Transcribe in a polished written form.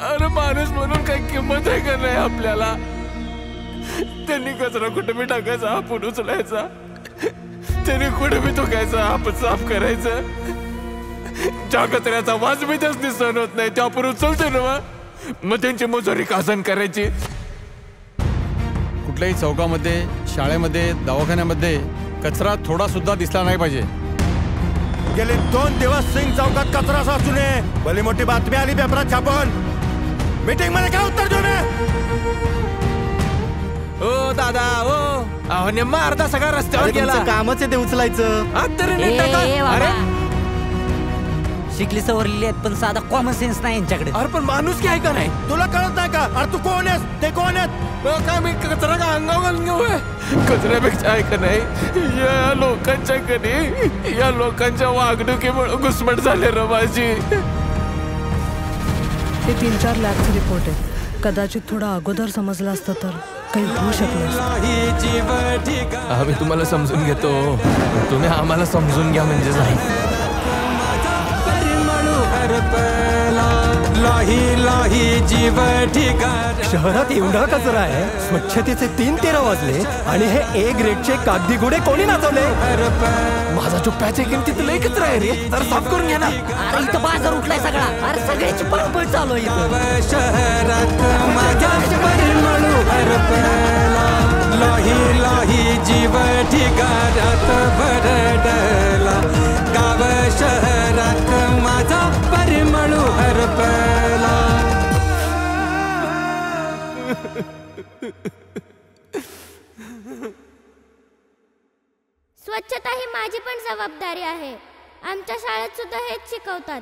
अरे माणूस म्हणून काही किंमत आहे का नाही आपल्याला? त्यांनी कचरा कुठे मी टाकायचा, आपण उचलायचा. त्यांनी कुठे मी थुकायचा, आपण साफ करायचं. ज्या कचऱ्याचा वास मी त्याच सहन होत नाही, त्या आपण उचलतो ना. मग त्यांची मजुरी कासन करायची. कुठल्याही चौकामध्ये, शाळेमध्ये, दवाखान्यामध्ये कचरा थोडा सुद्धा दिसला नाही पाहिजे. गेले 2 दिवस सिंग चौकात कचरा साचू नये. भली मोठी बातमी आली पेपरात छापून. मीटिंग मध्ये काय उत्तर देऊ नये? ओ दादा ओ, नेमका अर्धा सगळा रस्त्यावर गेला. कामच आहे ते उचलायचं. अरे शिकली सवरलेली आहेत पण साधा कॉमन सेन्स नाही यांच्याकडे. अरे पण माणूस की आहे का नाही? तुला कळत नाही का? अरे तू कोण आहेस? ते कोण आहेत? काय मी कचरा का अंगावर घालून घेऊ? कचऱ्यापेक्षा आहे का नाही, या लोकांच्या कधी या लोकांच्या वागणुकीमुळे घुसमट झाले र माझी. ते 3-4 लॅबचे रिपोर्ट आहेत. कदाचित थोडा अगोदर समजलं असतं तर काही होऊ शकलं. आम्ही तुम्हाला समजून घेतो, तुम्ही आम्हाला समजून घ्या म्हणजे झालं. शहरात एवढा कचरा आहे, स्वच्छतेचे 3-13 वाजले आणि हे ए ग्रेडचे कागदी घोडे कोणी नाचवले? माझा जो पॅच आहे किंमतीत लय कचरा आहे रे, जरा साफ करून घ्या ना. अरे इथं बाजार उठलाय सगळा. अरे सगळ्याची पळपळ चालू आहे लाही जीव ठिकाणात भरडला. गाव शहरात माझा परिमळू हरपला. स्वच्छता ही माझी पण जबाबदारी आहे. आमच्या शाळेत सुद्धा हेच शिकवतात.